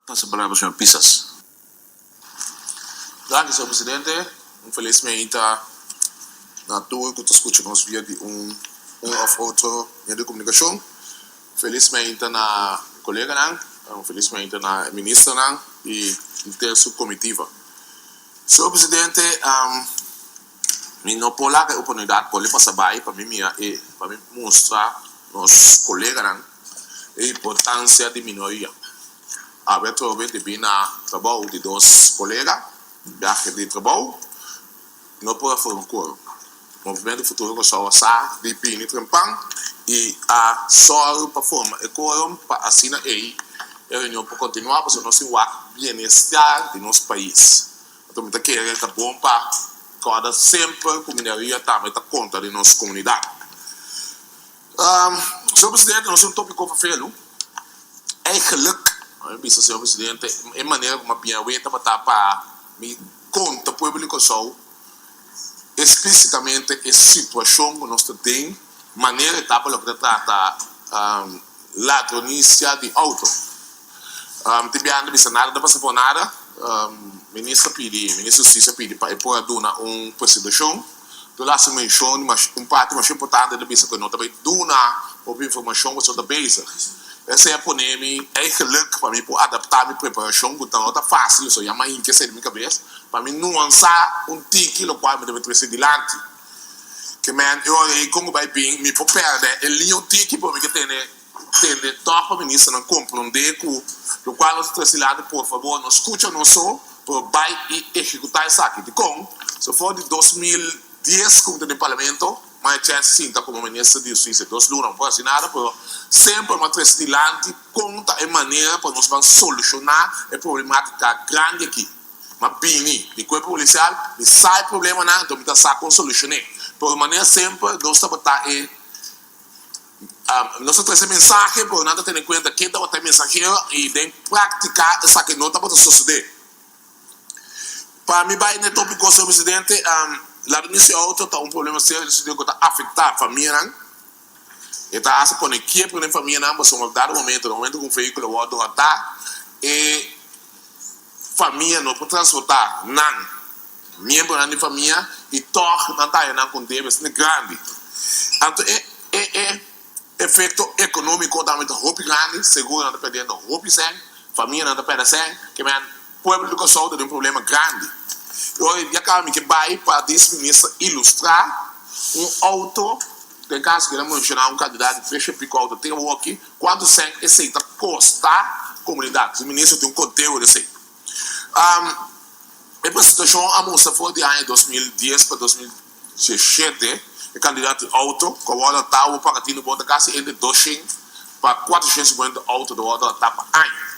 Passa a palavra ao senhor Pisas. Gracias, senhor presidente. Infelizmente, na tour que escutamos via de of outro meio de comunicação. Felizmente, na colega, felizmente, na ministra e ter subcomitiva. Senhor presidente, não pode dar a oportunidade para ele passar para mim e para mostrar aos colegas a importância de minoria. Havia trouxe de vir na trabalho de dois colegas, viagem de trabalho, não pode formar coro. O movimento futuro que só está de pini trampang e a só para formar o coro para assinar aí a reunião para continuar para nós o bem-estar de nosso país. Então, muita querer que é bom para cada sempre a comunidade também está conta de nossa comunidade. Senhor presidente, nós temos um tópico para fazer. É geluk. Senhor presidente, é maneira como a Piaueta para me conta público só explicitamente a situação que nós temos, maneira etapa que trata ladronícia de auto. Tibiando bisa nada da passa por nada, ministro Justiça pede para pôr uma proceduração. Do lado se menciona, mas parte mais importante da bisa que nós também dona uma informação sobre a base. Essa é a polêmica, é geluk para mim para adaptar a minha preparação, então não está fácil, só mais que sair da minha cabeça, para mim nuançar tique no qual eu devo trazer adiante. Que eu como vai bem, me perder, ele um tique para mim que tem topa ministra não compreender que o qual nós trazemos por favor, não escuta não só, para vai e executar isso aqui. De como, se for de 2010 como no parlamento, mas já sinta como ministro de Justiça, dos lunas, não pode assinar, mas sempre uma transilante conta a maneira para nós vamos solucionar a problemática grande aqui. Mas bem, de corpo policial, e sai problema não, então está só com solucionar. Por maneira sempre, nós estamos nós trazemos mensagem, por nada ter em conta que está a mensageiro e tem praticar essa que não está para suceder. Para mim, vai no tópico, senhor presidente, lá no início outro está um problema sério que está afetar a família, e está a se pôr aqui para a família, mas no momento que o veículo vai adotar, e família não pode transportar, não, membro da família, e toque não está com débito grande. Então, é efeito econômico também muito grande, seguro não está perdendo roupa sem, família não está perdendo sem, que o povo do Sol tem um problema grande. Eu acabo que vai para esse ministro ilustrar auto, tem caso que ele mencionar candidato de fecha pico tem o aqui, quando sem aceita custar comunidade. O ministro tem um conteúdo assim. Essa situação a moça foi de ano 2010 para 2017, o candidato de auto, com o ordem tal, o pacotinho bota casa entre 200 para 450 auto do ordem tal para ano.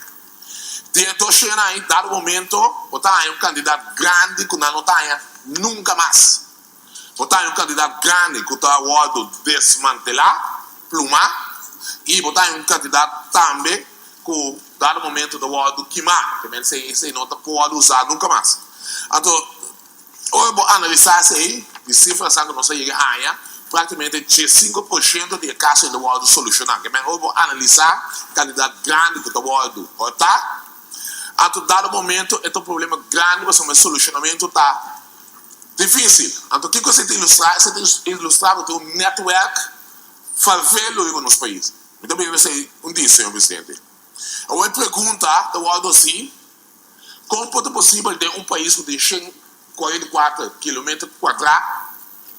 Diretor chega aí, dado momento, botar aí um candidato grande que não está nunca mais. Botar aí um candidato grande que está o ordem desmantelar, plumar, e botar aí um candidato também que dado momento do ordem queimar, que não pode usar nunca mais. Então, eu vou analisar isso aí, de cifras que não sei ganhar, praticamente 5% de casos do ordem solucionar. Eu vou analisar candidato grande que está o ordem botar. A dado momento, é um problema grande, mas o solucionamento está difícil. Então, o que você tem que ilustrar? Você tem que ilustrar que tem um network favelo nos países. Então, eu sei disso, senhor presidente. Eu pergunta, eu vou assim, como pode ser possível ter um país que tem 44 km quadrados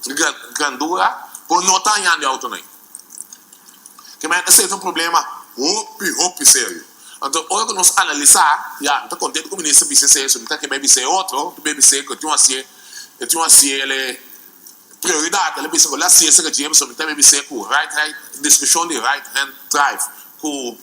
de grandura, por não estar em alto nem? Que esse é um problema sério. Então, hoje que nós analisar, já estou contente com o ministro BCC, se não está que vai ser outro, o BCC que tinha uma prioridade, ele pensou que lá se essa que tinha, se não está BCC com discussion de right hand drive, com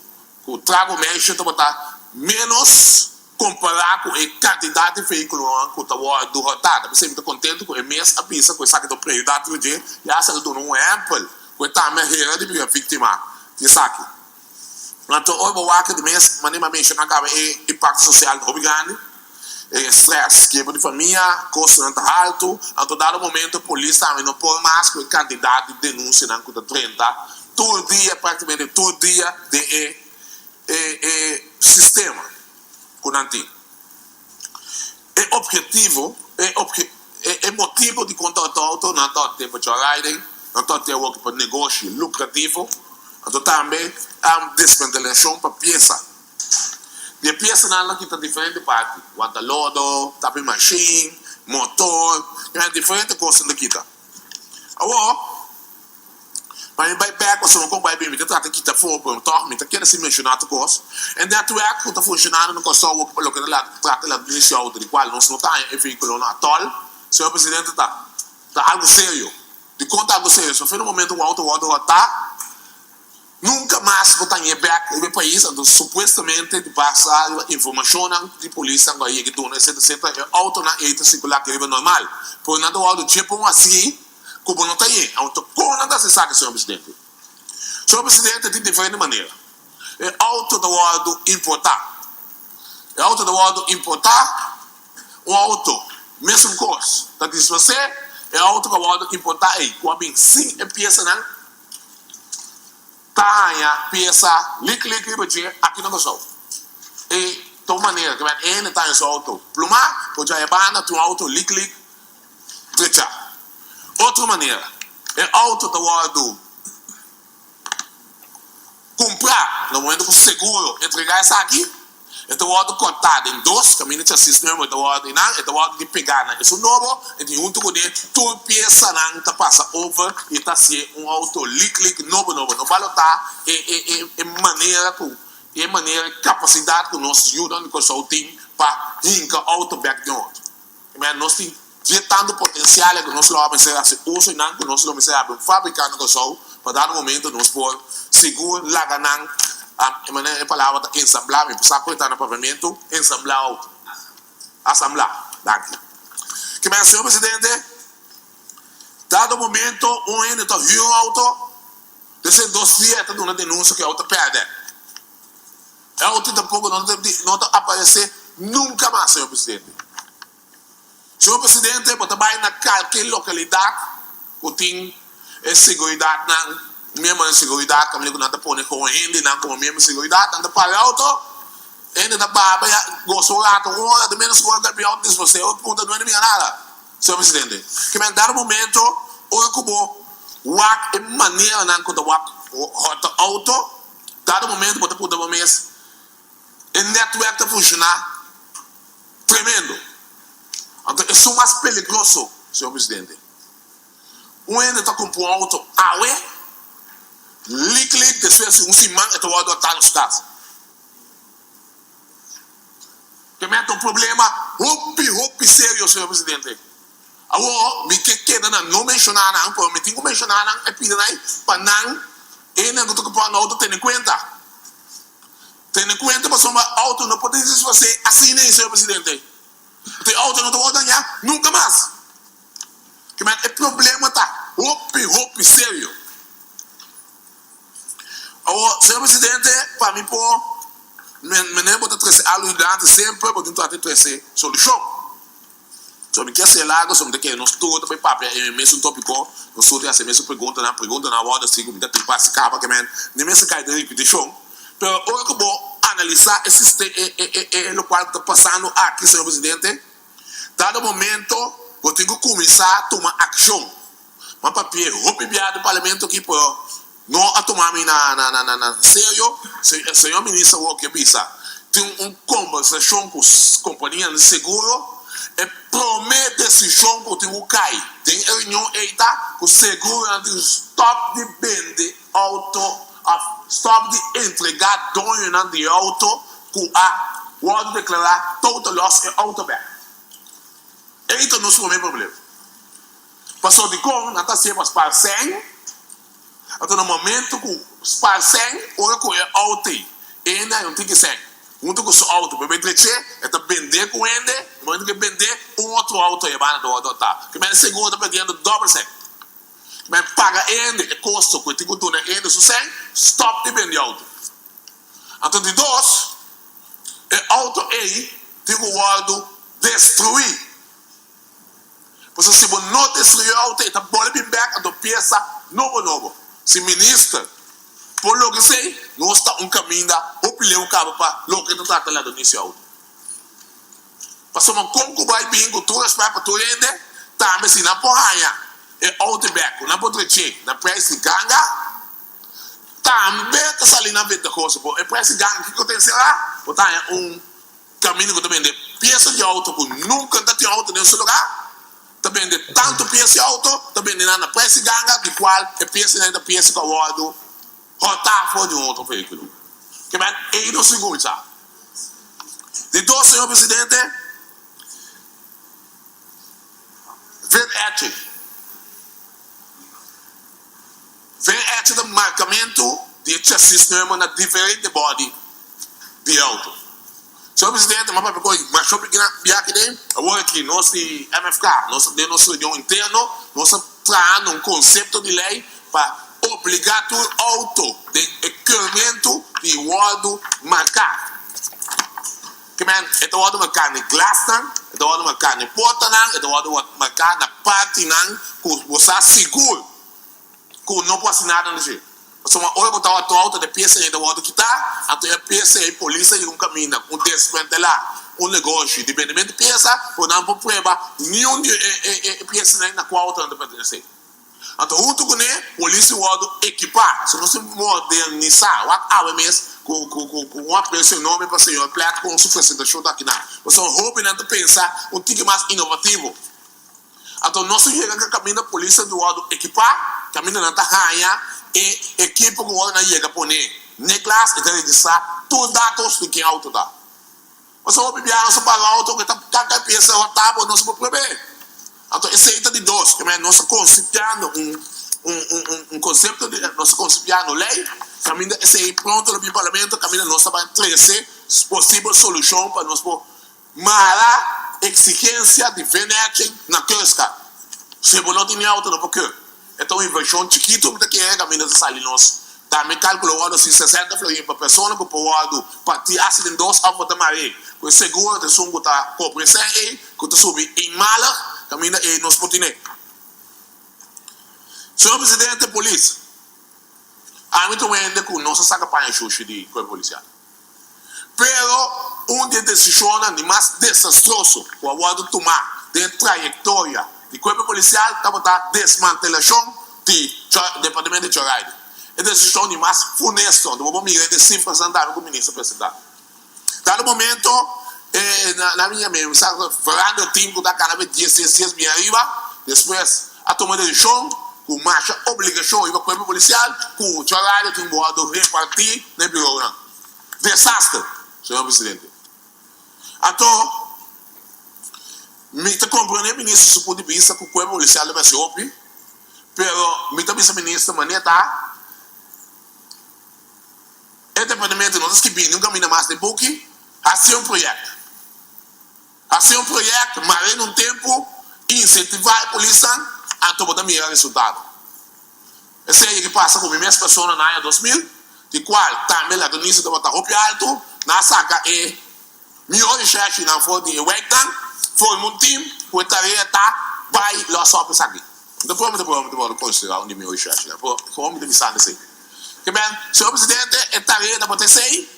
trago meio, então botar menos comparar com a quantidade de veículos que está do rotado. Você está contente com a mesma pista, com essa que é prioridade do dia, e essa que está um amplo, com a merreira de vítima, de saque. Então, eu vou falar que de mês, minimamente, não acaba o impacto social muito grande, estresse, quebra de família, custo não está alto, então, dado momento, a polícia também não pode mais com o candidato de denúncia, não com 30, todo dia, praticamente todo dia, de sistema. Kunanti. É motivo de contar auto, não está tempo de riding, não está tempo para negócio lucrativo, então também há desventilação para peça. De peça não que está diferente parte, quanto lodo, tapping machine, motor, é diferente coisa daqui tá. Agora, mas vai back você não compra bem, você trata que tá for para torre, me tá querendo se mencionar a coisa, e daí o que está funcionando no costo o que lá trata lá do início de qual não está em veículo na tol, senhor presidente tá algo sério, de conta algo sério, só foi no momento o auto tá nunca mais botar em back no país, então supostamente de passar informação de polícia agora que tu necessita auto na eita circular que é normal, por nada o auto tipo assim como não tem, auto com nada se sabe, senhor presidente. Senhor presidente de diferente maneira. É auto do auto importar. É auto do auto importar, o auto mesmo coisa. Tá diz você, é auto do auto importar aí, com a bem sim é peça não. Tá peça lick budget aqui no Brasil. E de maneira que vai tá em auto plumar, pode já é banda tu auto lick trecha. Outra maneira, é auto do auto comprar, no momento que o seguro entregar essa aqui, é do auto cortado em dois, caminho de sistema, é do auto de pegar, né? Isso novo, e de junto com ele, toda peça não tá passa over, e tá se auto lick novo, não vale tá, é maneira, capacidade que nós ajudamos com o seu time, para rincar auto back de outro. Mas nós temos tanto potencial que nós vamos uso e não que nós vamos fabricando com o para dar um momento nós por seguro lá não a palavra ensamblar me passar por estar no pavimento ensamblar assemblar daqui que mais senhor presidente dado momento ainda está viu auto desse dossiê está dando uma denúncia que a auto perde a auto tampouco não aparecer nunca mais senhor presidente. Senhor presidente, para trabalhar na qualquer localidade, que tem segurança, mesmo a segurança, como ele não está pondo com ele, não como mesmo segurança, não está para auto, ele não para gostou lá, de menos coisa da pior disso você, outro ponto não é nem nada, senhor presidente. Que me dá um momento, o como o maneira não quando o auto, dado momento para poder mês, o network está funcionar tremendo. Então, isso é mais perigoso, senhor presidente. Ainda está com um auto, lick, depois um simão, e o auto está no estado. Que é um problema, roupi sério, senhor presidente. Agora, me queda não mencionar, não, porque me tenho que mencionar, não, é pedir para não, ainda não estou com o auto, tendo em conta. Tendo em conta, para o auto não pode dizer você assim, nem, senhor presidente. Tem auto não vai ganhar nunca mais. Que é problema tá roupi sério. O senhor presidente para mim pô me nem botar trazer algo sempre para tentar trazer solução. Só me quer ser largo, só me quer nos tudo para papel mesmo tópico, nos tudo essa mesma pergunta na hora se como tem passe capa que nem mesmo cai de repetição. Pero o que vou analisar esse o qual está passando aqui, senhor presidente. Dado momento, eu tenho que começar a tomar ação. Mas papel, roupa do parlamento aqui por não a tomar na sério, senhor ministro, o que pensa? Tem uma conversação com as companhias de seguro e promete decisão que tem o CAI. Tem reunião eita, com o seguro de stop de vender auto, stop de entregar dono de auto, com a word declarar total loss e auto back. Eita não é o mesmo problema. Passou de como, não está sempre para 100, até no momento que para 100, ou que é auto, ainda não tem que ser. Junto com o auto, para vender, é para vender com ele, no momento que vender, outro auto é para do auto, tá? Que mais seguro está perdendo dobro 100. Que mais paga ele, é custo, que tem que tornar ele, se 100, stop de vender auto. Então, de dois, é auto aí, tem que o auto destruir. Porque se você não destruir o auto, está bora bem back a peça novo. Se ministra, por lo que sei, não está caminho da opinião cabo para lo que não trata lá do início auto. Paso man como vai bingo tu respeito para tu rende, também se na porraia e outback, na potreche, na price ganga, também tá sali na vida coisa, e price ganga que acontece lá, botar caminho que também de peça de auto que nunca tá tinha auto nesse lugar, também de tanto peça de auto, também de na price ganga que qual é peça da peça que o outro rotar fora de outro veículo. Que bem, aí não segura, sabe? De dois, senhor presidente, vem do marcamento de chassis na diferente body de auto. Senhor presidente, mas eu peguei aqui, agora aqui, nosso MFK, nossa reunião interna, nós trazendo um conceito de lei para obrigar o auto de equipamento de ordem marcado. Que man, é o ordem marcado em glass, é o ordem marcado em porta, é o ordem marcado na parte que você seguro, que não pode nada no jeito. Mas uma hora botar o auto de peça da ordem que está, até a peça e a polícia e um caminho, desconto lá, negócio, dependendo de peça, ou não pode provar nenhum peça na qual outra não pertence. Então, junto com ele, a polícia pode equipar, se você modernizar, o AWMS, com uma pressão enorme para o senhor, placa com suficiente aqui na. Você rouba e pensar um tique mais inovativo. Então, nós chegamos que caminho da polícia do lado equipar, caminho na tarraia, e equipa com o lado na chega por ele. Neglas, e registar todos os dados de quem auto dá. Você rouba e você paga o auto, que está a peça, o tábua, não se pode prever. Então, esse é de dois, que nós concepiando um conceito, nós concepiando lei, caminho esse aí pronto no parlamento, caminho nós vai trazer possível solução para nós por mala exigência de venete na coisa. Se você não tem auto, não pode. Então, inversão chiquito, que é caminho de sair nós. Também calculou se 60 florins para pessoa que pode partir acidente dos avos da maré. Com seguro de sungo tá por presente, que tu subir em mala, caminho e nos continente. Senhor presidente da polícia, há muito ainda que não se saca para enxuxi de corpo policial. Pero, de decisão mais desastroso que o aguardo tomar de trajetória de corpo policial estava a desmantelação do departamento de Joraide. É decisão mais funesta, do momento de cifras andaram com o ministro presidente. Dado momento, na minha mesmo, falando o tempo da cada vez 10 dias me arriba, depois a tomada de decisão, com marcha obrigação e o corpo policial, com o Joraide tem modo repartir no bureau. Desastre, senhor presidente. Então, me compreender, ministro, do ponto de vista que o corpo policial deve ser óbvio, pero me também, ministro, maneta, o departamento de nós que vem nunca me mais de pouco, assim um projeto. Assim um projeto, mas em um tempo, incentivar a polícia a tomar melhor resultado. Esse aí que passa com a mesma pessoa na área 2000, de qual também a Denise de botar roupa alto, na saca é melhor recherche na foto de Wegdan, foi um time, que tarefa tá, vai lá só para aqui. Depois eu considerar onde melhor recherche, como me pensar nesse. Que bem, senhor presidente, é tarefa para ter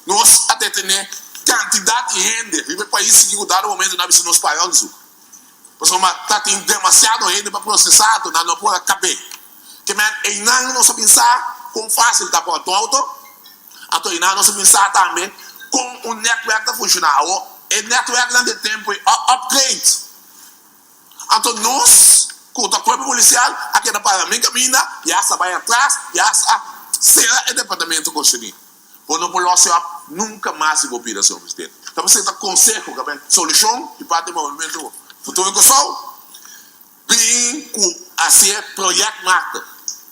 nós até ter quantidade de renda, e o país que mudar no momento na visão nos países. Porque está tendo demasiado renda para processar, não pode caber. Que bem, e não nós pensar com fácil está para o auto, então e não nós pensar também com o network a funcionar, o network não tem tempo upgrade. Então nós, com o corpo policial, aqui na Parlamento caminha, e essa vai atrás, e essa será o departamento constitucional. Por não pôr nunca mais se envolvida, senhor presidente. Então você está com consejo, solução, de parte do movimento futuro que sou, bem com assim projeto marca.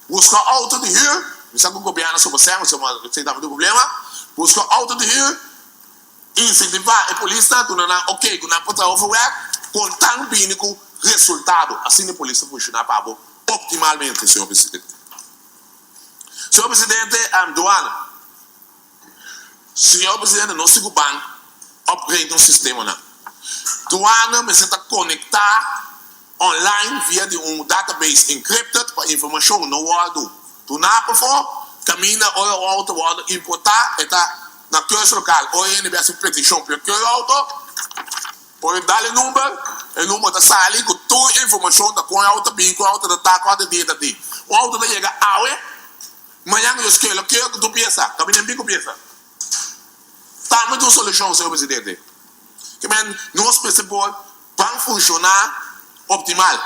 Buscar auto de rio, não sabe o governo sobre você, você está do problema, buscar auto de rio, incentivar a polícia, ok, que não pode overwork, contar bem com resultado, assim a polícia funcionar para optimalmente, senhor presidente. Senhor presidente, aduana. Senhor presidente, não sigo bem upgrade no sistema. Aduana me senta conectar online via de database encrypted para informação no world. Tu não por favor, caminha ou auto world importar, está na coisa local, ou em vez de petição para o auto, Pode dar o número da sala com toda a informação da com a auto bem, com a auto da tá, com a auto de ti. O auto da chega awe, manhã eu escolho que tu pensa, caminho bem com pensa. Tá, mas uma solução, senhor presidente. Que men nós precisamos para funcionar optimal.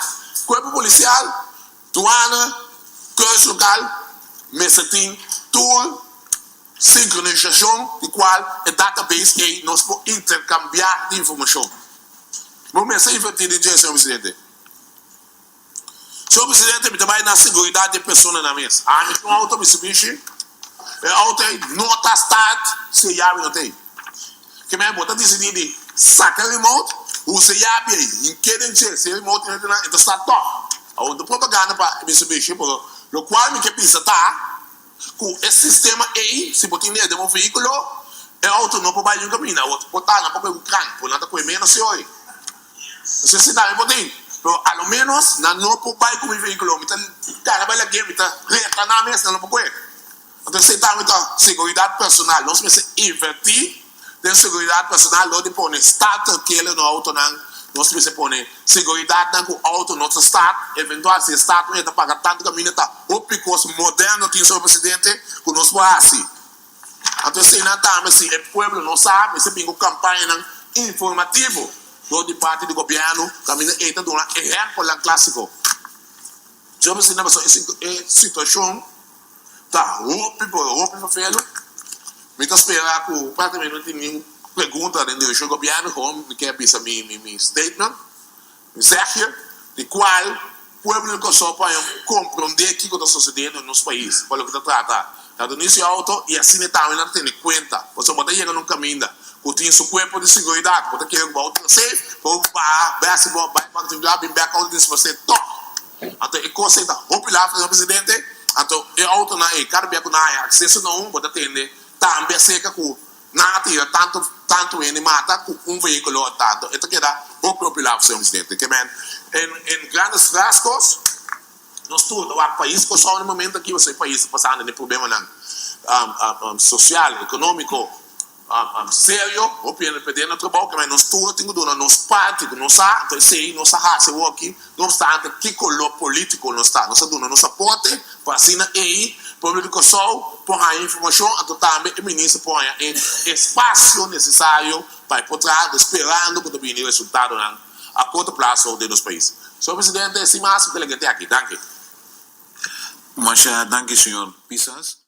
Corpo policial, douana, curso local, mesetim, tool, sincronização, de qual é database que nós podemos intercambiar de informação. Vamos ver invertir de dia, senhor presidente. Senhor presidente, me trabalha na segurança de pessoas na mesa. A gente tem um auto Mitsubishi, é auto não está start, se já não tem. Que men bota decidir de sacar remote, o se já bem, em que dia, se remote não está top. A propaganda para Mitsubishi, o qual me quer pensar tá, com esse sistema aí, se botar nele de um veículo, é auto não pode ir caminho, outro botar não pode ir cranco, por nada com menos se oi. Você se dá, pero ao menos não pode ir com o veículo, então cara vai lá game, tá reta na mesa não pode. Então se tá muita segurança personal, nós precisamos invertir de segurança personal, onde põe start que ele no auto não. Nós precisamos pôr segurança com o auto, nosso start, eventual se start não está pagando tanto caminho, está o picoso moderno, tem o presidente, que nós vamos assim. Então, se não está, se o povo não sabe, se tem uma campanha informativa do parte do governo, caminho, está dando um exemplo clássico. Se você não essa situação, tá, o people felo, me está esperando que o parte não tem nenhuma pergunta dentro do governo, como quer pensar meu statement, mensaje, de qual o povo que só pode compreender o que está sucedendo no nosso país, para o que está tratando. Está no início alto e assim também não tem conta. Você pode chegar num caminho, que tem seu corpo de segurança, pode querer um auto safe, pode basketball, vai para o job, back out de você top. Então, é coisa da popular, senhor presidente. Então, é auto na cara bem com na acesso não pode atender. Também seca com nada tira tanto ele mata com veículo tanto. Então, que dá o popular, senhor presidente. Que men em grandes rasgos nós tudo o país que só no momento aqui você país passando de problema social, econômico, sério, o PNPD perdendo trabalho, mas nós tudo temos dona nos parte, nós então sei, nós raça aqui, não obstante que color político nós está, nós dona nos aporte para assim aí, público só por a informação, então também o ministro põe em espaço necessário para por trás esperando que o resultado a curto prazo de nosso país. Senhor presidente, esse máximo delegado aqui, danke. Masha, danke, senhor Pisas.